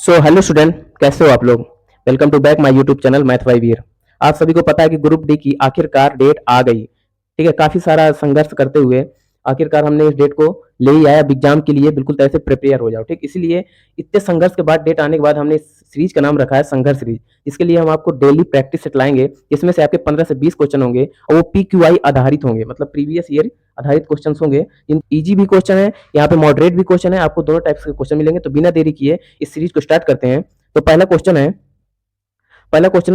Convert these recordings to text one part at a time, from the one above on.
Hello student, कैसे हो आप लोग। Welcome to back my YouTube channel math by Veer. आप सभी को पता है कि ग्रुप डी की आखिरकार डेट आ गई। ठीक है, काफी सारा संघर्ष करते हुए आखिरकार हमने इस डेट को ले ही आया। अब एग्जाम के लिए बिल्कुल तरह से प्रिपेयर हो जाओ। ठीक, इसीलिए इतने संघर्ष के बाद डेट आने के बाद हमने इस सीरीज का नाम रखा है संघर्ष सीरीज। इसके लिए हम आपको डेली प्रैक्टिस सेट लाएंगे, इसमें से आपके 15 से 20 क्वेश्चन होंगे और वो PQI आधारित होंगे, मतलब प्रीवियस ईयर आधारित क्वेश्चन होंगे। इन इजी भी क्वेश्चन है, यहाँ पे मॉडरेट भी क्वेश्चन है, आपको दोनों टाइप्स के क्वेश्चन मिलेंगे। तो बिना देरी किए इस सीरीज को स्टार्ट करते हैं। तो पहला क्वेश्चन है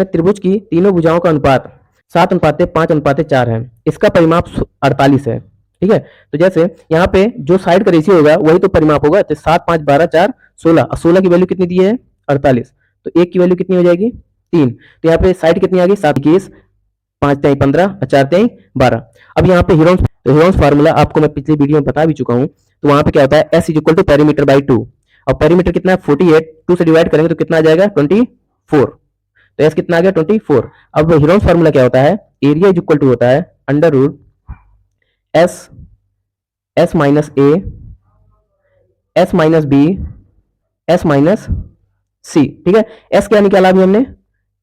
त्रिभुज की तीनों भुजाओं का अनुपात 7:5:4 है। इसका परिमाप 48 है। ठीक है, तो जैसे यहाँ पे जो साइड का रेशियो होगा वही तो परिमाप होगा। तो 7, 5, 12, 4, 16 और 16 की वैल्यू कितनी दी है 48। तो एक की वैल्यू कितनी हो जाएगी 3। तो यहाँ पे साइड कितनी आ गई 7, 21, 5 3 15 और 4 3 12। अब यहाँ पे हीरोन्स फार्मूला आपको मैं पिछली वीडियो में बता भी चुका हूँ। तो वहां पे क्या होता है S is equal to perimeter by 2। और पेरीमीटर कितना है 48, 2 से डिवाइड करेंगे तो कितना आ जाएगा 24। तो एस कितना आ गया 24। अब हीरोन्स फार्मूला क्या होता है, एरिया इज इक्वल टू होता है under root S S minus A S minus B S minus C. ठीक है, एस क्या निकाला अभी हमने,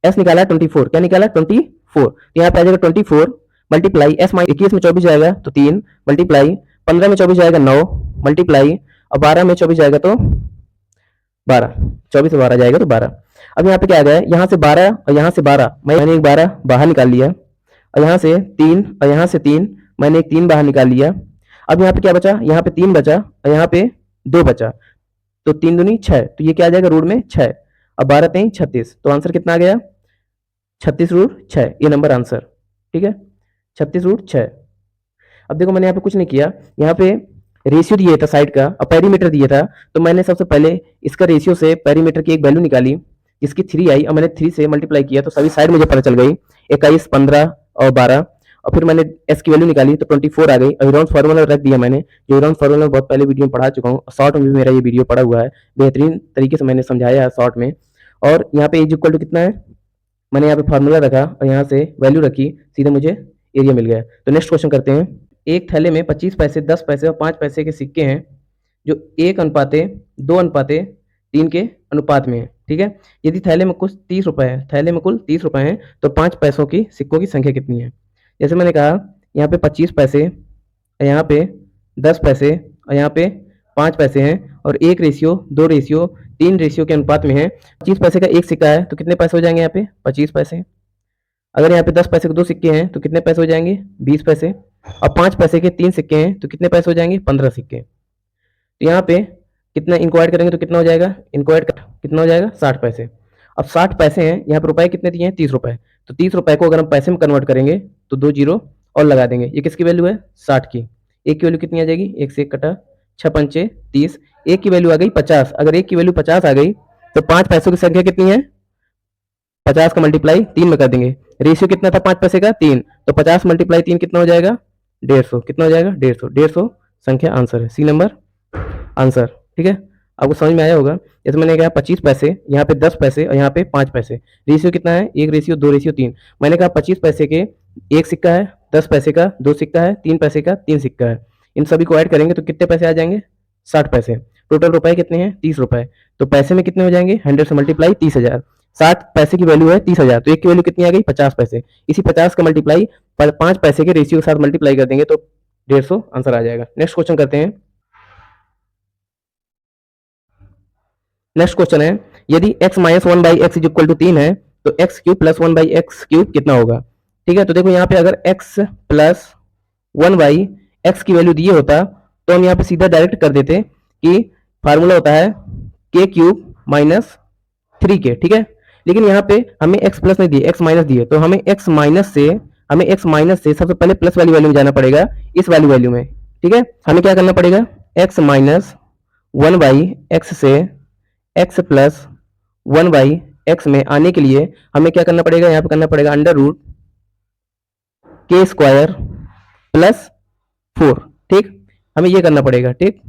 एस निकाला 24। क्या निकाला 24। तो यहाँ पे आ जाएगा 24 मल्टीप्लाई एस माइनस 21 में 24 जाएगा तो 3 मल्टीप्लाई 15 में 24 जाएगा 9 मल्टीप्लाई और 12 में 24 जाएगा तो 12, 24 से 12 जाएगा तो 12। अब यहाँ पे क्या आ गया, यहाँ से 12 और यहाँ से 12 मैंने एक 12 बाहर निकाल लिया और यहाँ से 3 और यहाँ से 3 मैंने एक 3 बाहर निकाल लिया। अब यहाँ पे क्या बचा, यहाँ पे 3 बचा और यहाँ पे 2 बचा। तो 3 दूनी 6, तो ये क्या आ जाएगा रूट में 6 और 12 3 36। तो आंसर कितना आ गया 36 रूट 6, ये नंबर आंसर। ठीक है, 36 रूट 6। अब देखो मैंने यहाँ पे कुछ नहीं किया, यहाँ पे रेशियो दिया था साइड का और पेरीमीटर दिया था। तो मैंने सबसे पहले इसका रेशियो से पेरीमीटर की एक वैल्यू निकाली जिसकी 3 आई और मैंने 3 से मल्टीप्लाई किया तो सभी साइड मुझे पता चल गई 21, 15 और 12। और फिर मैंने एस की वैल्यू निकाली तो 24 आ गई और हीरोन्स फार्मूला रख दिया मैंने, जो हीरोन्स फार्मूला बहुत पहले वीडियो में पढ़ा चुका हूँ। शॉर्ट में भी मेरा ये वीडियो पड़ा हुआ है, बेहतरीन तरीके से मैंने समझाया है शॉर्ट में। और यहाँ पे इज इक्वल टू कितना है, मैंने यहाँ पे फार्मूला रखा और यहाँ से वैल्यू रखी, सीधे मुझे एरिया मिल गया। तो नेक्स्ट क्वेश्चन करते हैं। एक थैले में 25 पैसे, 10 पैसे और 5 पैसे के सिक्के हैं जो 1:2:3 के अनुपात में है। ठीक है, यदि थैले में कुल 30 रुपए है, थैले में कुल 30 रुपए हैं तो 5 पैसों की सिक्कों की संख्या कितनी है। जैसे मैंने कहा यहाँ पे 25 पैसे, यहाँ पे 10 पैसे और यहाँ पे 5 पैसे हैं और 1 रेशियो 2 रेशियो 3 रेशियो के अनुपात में है। 25 पैसे का एक सिक्का है तो कितने पैसे हो जाएंगे यहाँ पे 25 पैसे। अगर यहाँ पे 10 पैसे के 2 सिक्के हैं तो कितने पैसे हो जाएंगे 20 पैसे। और 5 पैसे के 3 सिक्के हैं तो कितने पैसे हो जाएंगे 15 सिक्के। तो यहाँ पे कितना इनको ऐड करेंगे तो कितना हो जाएगा, इनको ऐड कितना हो जाएगा 60 पैसे। अब 60 पैसे हैं, यहाँ पे रुपए कितने दिए हैं 30 रुपए। तो 30 रुपए को अगर हम पैसे में कन्वर्ट करेंगे तो 2 जीरो और लगा देंगे। ये किसकी वैल्यू है 60 की। एक की वैल्यू कितनी आ जाएगी, एक से एक कटा 6 पंचे 30। एक की वैल्यू आ गई 50। अगर एक की वैल्यू 50 आ गई तो 5 पैसों की संख्या कितनी है, 50 का मल्टीप्लाई 3 में कर देंगे। रेशियो कितना था 5 पैसे का 3, तो 50 मल्टीप्लाई 3 कितना हो जाएगा 150। कितना हो जाएगा 150, 150 संख्या आंसर है, सी नंबर आंसर। ठीक है, आपको समझ में आया होगा। जैसे मैंने कहा 25 पैसे, यहाँ पे 10 पैसे और यहाँ पे 5 पैसे। रेशियो कितना है 1 रेशियो 2 रेशियो 3। मैंने कहा 25 पैसे के एक सिक्का है, 10 पैसे का 2 सिक्का है, 3 पैसे का 3 सिक्का है। इन सभी को ऐड करेंगे तो कितने पैसे आ जाएंगे 60 पैसे। टोटल रुपए कितने हैं 30 रुपए। तो पैसे में कितने हो जाएंगे 100 से मल्टीप्लाई 30,000। 60 पैसे की वैल्यू है 30,000, तो एक की वैल्यू कितनी आ गई 50 पैसे। इसी 50 का मल्टीप्लाई 5 पैसे के रेशियो के साथ मल्टीप्लाई कर देंगे तो 150 आंसर आ जाएगा। नेक्स्ट क्वेश्चन करते हैं। नेक्स्ट क्वेश्चन है, यदि x minus 1/x is equal to 3 है तो एक्स क्यूब प्लस 1/x³ कितना होगा। ठीक है, तो देखो यहाँ पे अगर x प्लस 1/x की वैल्यू दिए होता तो हम यहाँ पे सीधा डायरेक्ट कर देते कि फार्मूला होता है k³ माइनस 3k। ठीक है, लेकिन यहाँ पे हमें x प्लस नहीं दिए, x माइनस दिए, तो हमें x माइनस से सबसे पहले प्लस वाली वैल्यू में जाना पड़ेगा, इस वाली वैल्यू में। ठीक है, हमें क्या करना पड़ेगा x माइनस 1/x से x प्लस 1/x में आने के लिए हमें क्या करना पड़ेगा, यहाँ पे करना पड़ेगा अंडर रूट k² प्लस 4। ठीक, हमें ये करना पड़ेगा। ठीक,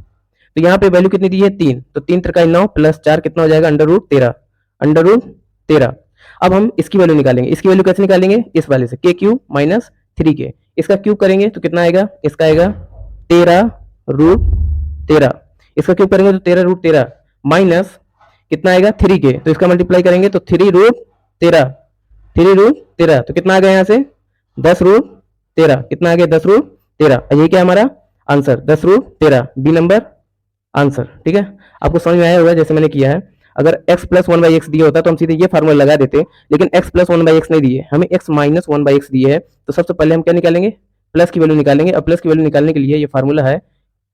तो यहाँ पे वैल्यू कितनी दी है 3, तो 3 3 9 प्लस 4 कितना हो जाएगा अंडर रूट 13, अंडर रूट 13। अब हम इसकी वैल्यू निकालेंगे। इसकी वैल्यू कैसे निकालेंगे, इस वाले से k³ माइनस 3k। इसका क्यूब करेंगे तो कितना आएगा, इसका आएगा 13 रूट 13। इसका क्यूब करेंगे तो 13 रूट 13 माइनस कितना आएगा 3 के, तो इसका मल्टीप्लाई करेंगे तो 3√13, 3√13, तो कितना आ गया यहाँ से 10√13, कितना आ गया 10√13, ये क्या हमारा आंसर 10√13, बी नंबर आंसर। ठीक है, आपको समझ में आया होगा जैसे मैंने किया है। अगर x plus one by x दिया होता तो हम सीधे ये फार्मूला लगा देते, लेकिन x plus one by x नहीं दिए, हमें x minus one by x दिए है, तो सबसे पहले हम क्या निकालेंगे, प्लस की वैल्यू निकालेंगे। और प्लस की वैल्यू निकालने के लिए ये फार्मूला है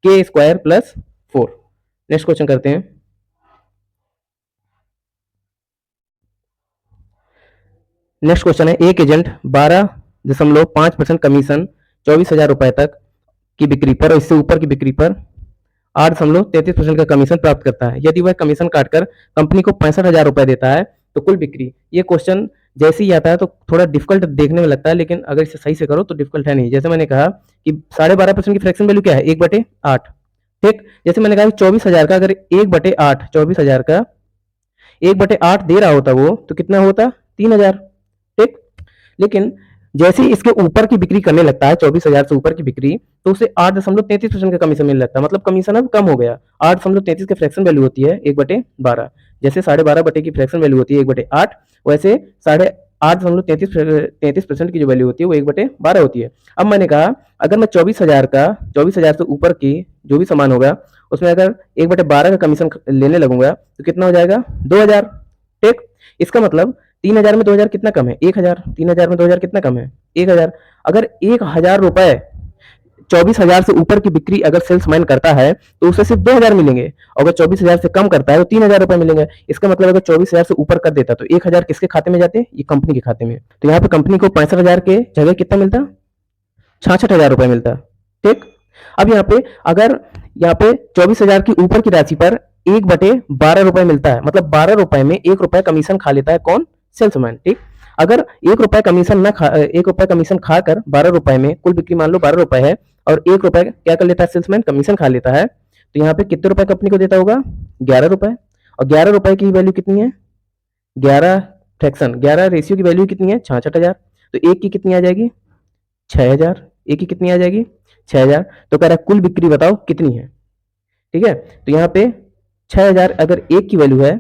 के स्क्वायर प्लस 4। नेक्स्ट क्वेश्चन करते हैं। नेक्स्ट क्वेश्चन है, एक एजेंट 12.5% कमीशन 24,000 रुपए तक की बिक्री पर और इससे ऊपर की बिक्री पर 8.33% का कमीशन प्राप्त करता है। यदि वह कमीशन काटकर कंपनी को 65,000 रुपए देता है तो कुल बिक्री। ये क्वेश्चन जैसे ही आता है तो थोड़ा डिफिकल्ट देखने में लगता है, लेकिन अगर इसे सही से करो तो डिफिकल्ट है नहीं। जैसे मैंने कहा कि 12.5% की फ्रैक्शन वैल्यू क्या है, 1/8। ठीक, जैसे मैंने कहा 24,000 का अगर 1/8, 24,000 का 1/8 दे रहा होता वो, तो कितना होता 3,000। ठीक, लेकिन जैसे ही इसके ऊपर की बिक्री करने लगता है, 24,000 से ऊपर की बिक्री, तो उसे 8.33% का कमीशन मिलने लगता है। मतलब कमीशन अब कम हो गया। 8.33 की फ्रैक्शन वैल्यू होती है 1/12, जैसे 12.5 बटे की फ्रैक्शन वैल्यू होती है 1/8, वैसे 8.33% की जो वैल्यू होती है वो 1/12 होती है। अब मैंने कहा अगर मैं 24,000 से ऊपर की जो भी सामान होगा उसमें अगर 1/12 का कमीशन लेने लगूंगा तो कितना हो जाएगा 2,000। ठीक, इसका मतलब 3,000 में 2,000 कितना कम है 1,000, 3,000 में 2,000 कितना कम है 1,000। अगर 1,000 रुपए 24,000 से ऊपर की बिक्री अगर सेल्समैन करता है तो उसे सिर्फ 2,000 मिलेंगे, और अगर 24,000 से कम करता है तो 3,000 रुपए मिलेंगे। इसका मतलब अगर 24,000 से ऊपर कर देता तो 1,000 किसके खाते में जाते, ये कंपनी के खाते में। तो यहाँ पे कंपनी को 65,000 के जगह कितना मिलता, 66,000 रुपए मिलता। ठीक, अब यहाँ पे अगर यहाँ पे 24,000 की ऊपर की राशि पर 1/12 रुपए मिलता है, मतलब 12 रुपए में 1 रुपए कमीशन खा लेता है कौन, सेल्समैन। ठीक, अगर 1 रुपए कमीशन खाकर 12 रुपए में कुल बिक्री मान लो 12 रुपए है और 1 रुपए क्या कर लेता है सेल्समैन, कमीशन खा लेता है, तो यहाँ पे कितने रुपए कंपनी को देता होगा 11 रुपए। और 11 रुपए की वैल्यू कितनी है 11 फ्रैक्शन 11 रेशियो की वैल्यू कितनी है 66,000, तो एक की कितनी आ जाएगी 6,000, एक की कितनी आ जाएगी 6,000। तो कह रहा है कुल बिक्री बताओ कितनी है। ठीक है, तो यहाँ पे 6,000 अगर एक की वैल्यू है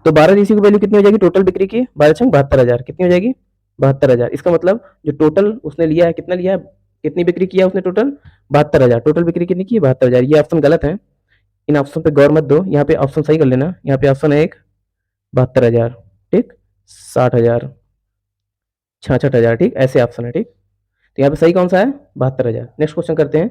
तो 12 रेशियो की वैल्यू कितनी हो जाएगी टोटल बिक्री की, 12×72,000 कितनी हो जाएगी 72,000। इसका मतलब जो टोटल उसने लिया है कितना लिया है, कितनी बिक्री किया उसने टोटल 72,000, टोटल बिक्री कितनी की 72,000। ये ऑप्शन गलत है, इन ऑप्शन पे गौर मत दो, यहाँ पे ऑप्शन सही कर लेना। यहाँ पे ऑप्शन है एक 72,000, ठीक 60,000, 66,000, ठीक ऐसे ऑप्शन है। ठीक, तो यहाँ पे सही कौन सा है 72,000। नेक्स्ट क्वेश्चन करते हैं।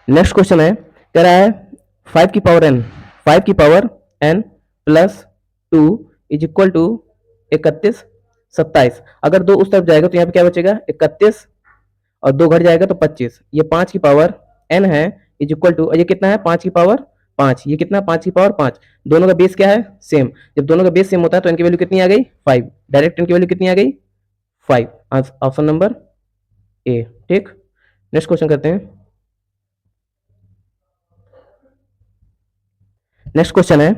नेक्स्ट क्वेश्चन है, कह रहा है 5 की पावर n, 5 की power n plus 2 is equal to 31, 27। अगर दो उस तरफ जाएगा तो यहाँ पे क्या बचेगा 31 और 2 घट जाएगा तो 25। ये 5 की पावर n है इज इक्वल टू, ये कितना है 5 की पावर 5, ये कितना 5 की पावर 5। दोनों का बेस क्या है सेम, जब दोनों का बेस सेम होता है तो इनकी वैल्यू कितनी आ गई 5, डायरेक्ट इनकी वैल्यू कितनी आ गई 5, ऑप्शन नंबर ए। ठीक, नेक्स्ट क्वेश्चन करते हैं। नेक्स्ट क्वेश्चन है,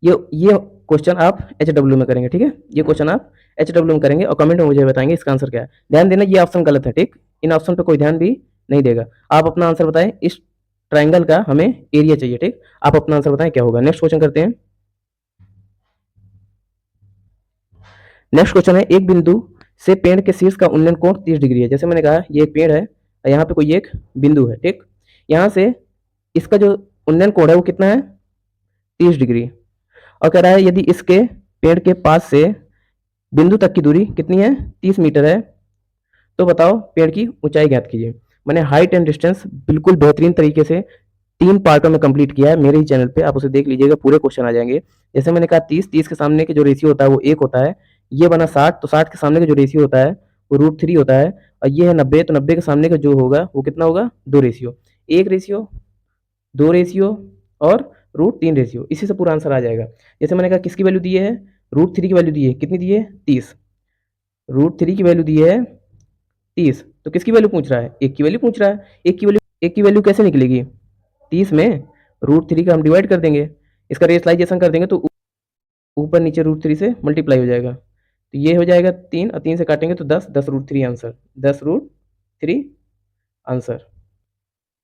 ये क्वेश्चन आप HW में करेंगे। ठीक है, ये क्वेश्चन आप HW में करेंगे और कमेंट में मुझे बताएंगे इसका आंसर क्या है। ध्यान देना ये ऑप्शन गलत है। ठीक, इन ऑप्शन पे कोई ध्यान भी नहीं देगा। आप अपना आंसर बताएं, इस ट्राइंगल का हमें एरिया चाहिए। ठीक, आप अपना आंसर बताएं क्या होगा। नेक्स्ट क्वेश्चन करते हैं। नेक्स्ट क्वेश्चन है, एक बिंदु से पेड़ के शीर्ष का उन्नयन कोण 30 डिग्री है। जैसे मैंने कहा ये एक पेड़ है, यहाँ पे कोई एक बिंदु है। ठीक, यहाँ से इसका जो उन्नयन कोण है वो कितना है 30 डिग्री, और कह रहा है यदि इसके पेड़ के पास से बिंदु तक की दूरी कितनी है 30 मीटर है, तो बताओ पेड़ की ऊंचाई ज्ञात कीजिए। मैंने हाइट एंड डिस्टेंस बिल्कुल बेहतरीन तरीके से 3 पार्टों में कंप्लीट किया है मेरे ही चैनल पे, आप उसे देख लीजिएगा, पूरे क्वेश्चन आ जाएंगे। जैसे मैंने कहा 30 के सामने के जो रेशियो होता है वो 1 होता है, ये बना 60 तो 60 के सामने का जो रेशियो होता है वो √3 होता है, और ये है 90 तो 90 के सामने का जो होगा वो कितना होगा 2 रेशियो, 1 रेशियो 2 रेशियो और √3 रेशियो। इसी से पूरा आंसर आ जाएगा। जैसे मैंने कहा किसकी वैल्यू दी है √3 की वैल्यू दी है, कितनी दी है 30, √3 की वैल्यू दी है 30, तो किसकी वैल्यू पूछ रहा है 1 की वैल्यू पूछ रहा है। 1 की वैल्यू कैसे निकलेगी 30 में √3 का हम डिवाइड कर देंगे, इसका रेशलाइजेशन कर देंगे तो ऊपर नीचे √3 से मल्टीप्लाई हो जाएगा, तो ये हो जाएगा 3 और 3 से काटेंगे तो 10, 10 √3 answer, 10 √3 answer.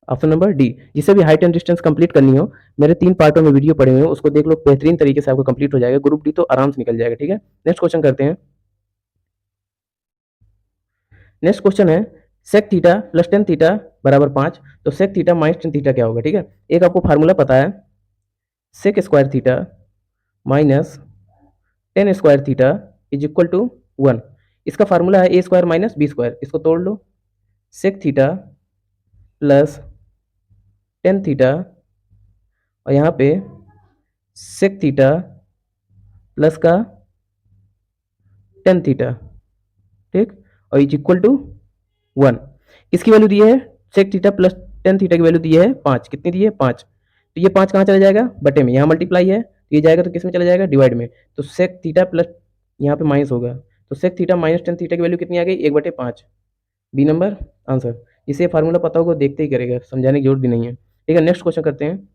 Option number D. जिसे भी हाइट एंड डिस्टेंस कंप्लीट करनी हो, मेरे 3 पार्टों में वीडियो पड़े हुए हैं, उसको देख लो, बेहतरीन तरीके से आपको कंप्लीट हो जाएगा। ग्रुप डी तो आराम से निकल जाएगा। ठीक है, नेक्स्ट क्वेश्चन करते हैं। नेक्स्ट क्वेश्चन है sec theta plus tan theta बराबर 5। तो sec theta minus tan theta क्या होगा? ठीक है, एक आपको फार्मूला पता है, sec square theta minus tan square theta is equal to 1। इसका फार्मूला है A square minus B square. इसको तोड़ लो, sec theta plus tan theta और यहाँ पे सेक थीटा प्लस का टेन थीटा, ठीक, और इज इक्वल टू 1। किसकी वैल्यू दी है? Sec theta plus tan theta की वैल्यू दी है 5। कितनी दी है? 5। तो ये 5 कहाँ चला जाएगा? बटे में। यहाँ मल्टीप्लाई है तो ये जाएगा तो किस में चला जाएगा? डिवाइड में। तो सेक थीटा प्लस यहाँ पे माइनस होगा, तो sec theta minus tan theta की वैल्यू कितनी आ गई? 1/5। B number answer. इसे फार्मूला पता होगा देखते ही करेगा, समझाने की जरूरत भी नहीं है। ठीक है, नेक्स्ट क्वेश्चन करते हैं।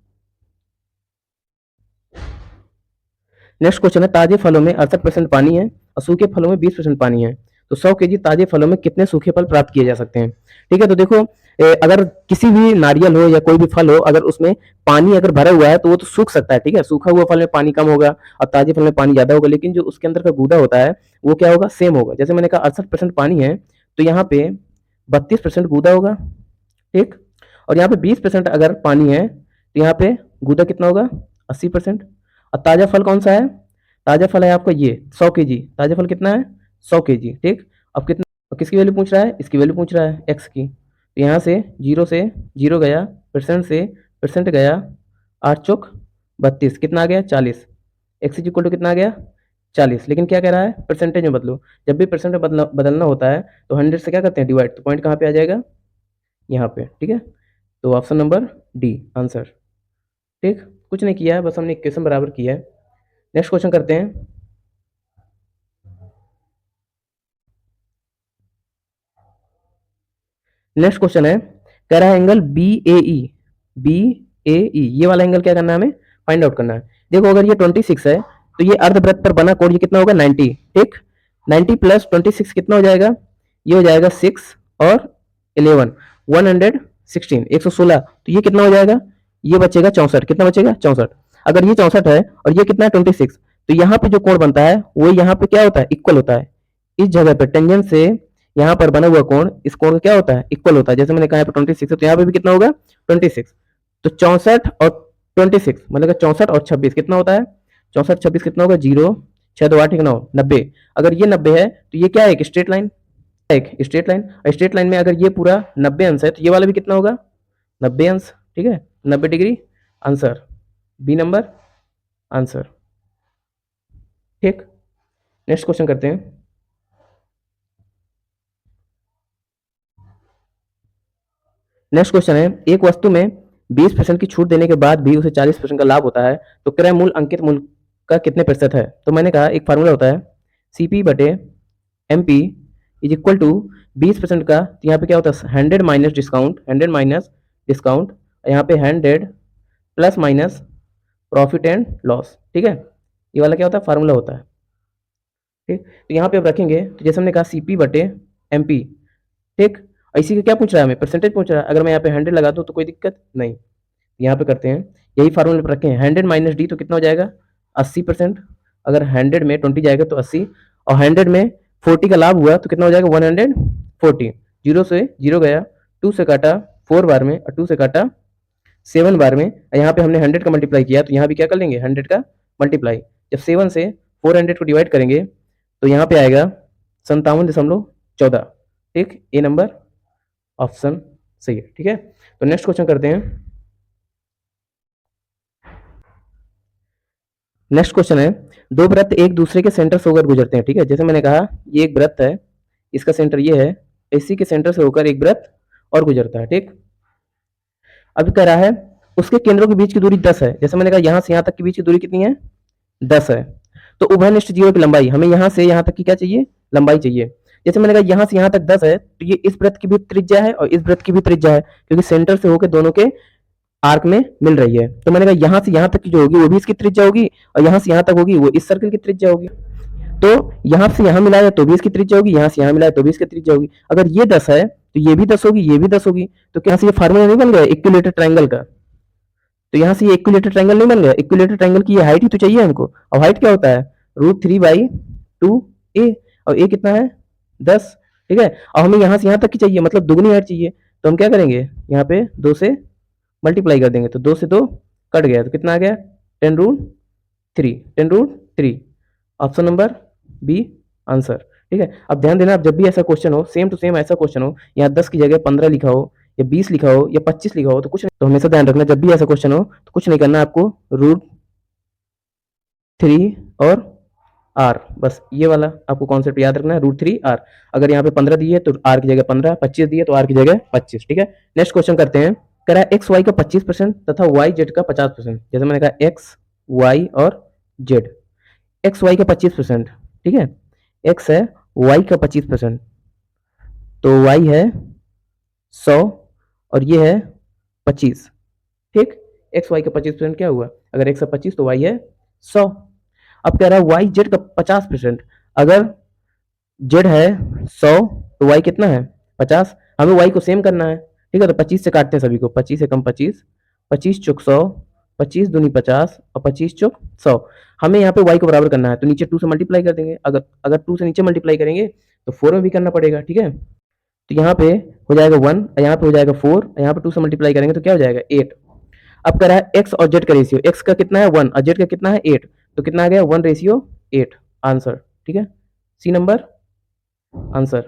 नेक्स्ट क्वेश्चन है ताजे फलों में 68% पानी है और सूखे फलों में 20% पानी है, तो 100 केजी ताजे फलों में कितने सूखे फल प्राप्त किए जा सकते हैं? ठीक है, तो देखो अगर किसी भी नारियल हो या कोई भी फल हो, अगर उसमें पानी अगर भरा हुआ है तो वो तो सूख सकता है। ठीक है, सूखा हुआ फल में पानी कम होगा और ताजे फल में पानी ज्यादा होगा, लेकिन जो उसके अंदर का गूदा होता है वो क्या होगा? सेम होगा। जैसे मैंने कहा 68% पानी है तो यहाँ पे 32% गूदा होगा, ठीक, और यहाँ पे 20% अगर पानी है तो यहाँ पे गूदा कितना होगा? 80%। और ताजा फल कौन सा है? ताजा फल है आपका ये 100 केजी। ताजा फल कितना है? 100 केजी, ठीक। अब कितना, किसकी वैल्यू पूछ रहा है? इसकी वैल्यू पूछ रहा है एक्स की। तो यहाँ से जीरो गया, परसेंट से परसेंट गया, 8 चौक 32, कितना आ गया? 40। एक्स इज इक्वल टू कितना आ गया? 40। लेकिन क्या कह रहा है? परसेंटेज में बदलो। जब भी परसेंट में बदलना होता है तो 100 से क्या करते हैं? डिवाइड। तो पॉइंट कहाँ पे आ जाएगा? यहाँ पे। ठीक है, तो ऑप्शन नंबर डी आंसर। ठीक, कुछ नहीं किया है, बस हमने इक्वेशन बराबर किया है। नेक्स्ट क्वेश्चन करते हैं। नेक्स्ट क्वेश्चन है, कह रहा है एंगल बी ए ई, ये वाला एंगल क्या करना है? हमें फाइंड आउट करना है। देखो अगर ये 26 है तो ये अर्धवृत्त पर बना कोण ये कितना होगा? 90। ठीक, 90 प्लस 26 कितना हो जाएगा? ये हो जाएगा 6 और 11 116 116। तो ये कितना हो जाएगा? ये बचेगा 64। कितना बचेगा? 64। अगर ये 64 है और ये कितना है? 26, तो यहाँ पे जो कोण बनता है वो यहाँ पे क्या होता है? इक्वल होता है। इस जगह पे टेंजेंट से यहाँ पर बना हुआ कोण, इस कोण का क्या होता है? इक्वल होता है। जैसे मैंने कहा यहाँ पे 26 है तो यहाँ पे भी कितना होगा? 26। तो 64 और 26 मतलब 64 और 26 कितना होता है? 64 26 कितना होगा? 0 6 2 8 9 90। अगर ये 90 है तो ये क्या है? एक स्ट्रेट लाइन, एक स्ट्रेट लाइन। स्ट्रेट लाइन में अगर ये पूरा 90 अंश है तो ये वाला भी कितना होगा? 90 अंश। ठीक है, 90 degree answer, B number answer. ठीक, नेक्स्ट क्वेश्चन करते हैं। नेक्स्ट क्वेश्चन है, एक वस्तु में 20% की छूट देने के बाद भी उसे 40% का लाभ होता है, तो क्रय मूल्य अंकित मूल्य का कितने प्रतिशत है? तो मैंने कहा एक फार्मूला होता है सीपी बटे एमपी इज इक्वल टू 20% का, तो यहाँ पे क्या होता है? 100 माइनस डिस्काउंट, 100 माइनस डिस्काउंट, यहाँ पे 100 plus minus profit and loss. ठीक है, ये वाला क्या होता है? फार्मूला होता है। ठीक, तो यहाँ पे अब रखेंगे तो जैसे हमने कहा सीपी बटे एमपी, ठीक, इसी का क्या पूछ रहा है? हमें परसेंटेज पूछ रहा है। अगर मैं यहाँ पे 100 लगा दूँ तो कोई दिक्कत नहीं। यहाँ पे करते हैं, यही फार्मूला पे रखें, 100 माइनस डी तो कितना हो जाएगा? 80%। अगर 100 में 20 जाएगा तो 80, और 100 में 40 का लाभ हुआ तो कितना हो जाएगा? 140। जीरो से जीरो गया, 2 से काटा 4 बार में और 2 से काटा 7 बार में। यहाँ पे हमने 100 का मल्टीप्लाई किया तो यहाँ भी क्या कर लेंगे? 100 का मल्टीप्लाई। जब 7 से 400 को डिवाइड करेंगे तो यहाँ पे आएगा 57.14। ठीक, ए नंबर ऑप्शन सही है। ठीक है, तो नेक्स्ट क्वेश्चन करते हैं। नेक्स्ट क्वेश्चन है, दो वृत्त एक दूसरे के सेंटर से होकर गुजरते हैं। ठीक है, जैसे मैंने कहा ये एक वृत्त है, इसका सेंटर ये है, इसी के सेंटर से होकर एक वृत्त और गुजरता है। ठीक, अब कह रहा है उसके केंद्रों के बीच की दूरी 10 है। जैसे मैंने कहा यहाँ से यहाँ तक की बीच की दूरी कितनी है? 10 है। तो उभयनिष्ठ जीवों की लंबाई, हमें यहाँ से यहाँ तक की क्या चाहिए? लंबाई चाहिए। जैसे मैंने कहा यहाँ से यहाँ तक 10 है तो ये इस वृत्त की भी त्रिज्या है और इस वृत्त की भी त्रिज्या है, क्योंकि सेंटर से होकर दोनों के आर्क में मिल रही है। तो मैंने कहा यहाँ से यहाँ तक की जो होगी वो भी इसकी त्रिज्या होगी, और यहाँ से यहाँ तक होगी वो इस सर्कल की त्रिज्या होगी। तो यहाँ से यहाँ मिलाया तो भी इसकी त्रिज्या होगी, यहाँ से यहाँ मिलाया तो भी इसकी त्रिज्या होगी। अगर ये 10 है तो ये भी 10 होगी, ये भी 10 होगी। तो क्या से ये फार्मूला नहीं बन गया इक्विलेटरल ट्रायंगल का? तो यहाँ से ये इक्विलेटरल ट्रायंगल नहीं बन गया? इक्विलेटरल ट्रायंगल की ये हाइट ही तो चाहिए हमको। और हाइट क्या होता है? √3/2a, और a कितना है? 10। ठीक है, और हमें यहाँ से यहाँ तक की चाहिए, मतलब दुगनी हाइट चाहिए। तो हम क्या करेंगे, यहाँ पे 2 से मल्टीप्लाई कर देंगे, तो 2 से 2 कट गया, तो कितना आ गया? 10√3, 10√3, ऑप्शन नंबर बी आंसर। ठीक है, अब ध्यान देना, अब जब भी ऐसा क्वेश्चन हो, सेम टू सेम ऐसा क्वेश्चन हो, यहाँ 10 की जगह 15 लिखा हो, या 20 लिखा हो, या 25 लिखा हो, तो कुछ नहीं, तो हमेशा ध्यान रखना, जब भी ऐसा क्वेश्चन हो तो कुछ नहीं करना आपको, √3 और आर, बस ये वाला आपको कॉन्सेप्ट याद रखना है, √3 r। अगर यहाँ पे 15 दिए तो आर की जगह 15, 25 दिए तो आर की जगह 25। ठीक है, नेक्स्ट क्वेश्चन करते हैं। कह रहा है एक्स वाई का 25% तथा वाई जेड का 50%। जैसे मैंने कहा एक्स वाई और जेड, एक्स वाई का 25%, ठीक है, एक्स है, वाई का 25%, तो वाई है 100 और ये है 25। ठीक, एक्स वाई का 25% क्या हुआ? अगर एक्स है 25 तो वाई है 100। अब कह रहा है वाई जेड का 50%। अगर जेड है 100 तो वाई कितना है? 50। हमें वाई को सेम करना है। ठीक है, तो 25 से काटते हैं सभी को, 25 एकम 25, 25 चौक 100, 25 दूनी 50 और 25 चौक 100। हमें यहाँ पे वाई को बराबर करना है, तो नीचे 2 से मल्टीप्लाई कर देंगे। अगर अगर 2 से नीचे मल्टीप्लाई करेंगे तो 4 में भी करना पड़ेगा। ठीक है, तो यहाँ पे हो जाएगा 1, यहाँ पे हो जाएगा 4, यहाँ पे 2 से मल्टीप्लाई करेंगे तो क्या हो जाएगा? 8। अब कह रहा है एक्स और जेड का रेशियो, एक्स का कितना है 1 और जेड का कितना है 8, तो कितना आ गया? 1:8 आंसर। ठीक है, सी नंबर आंसर।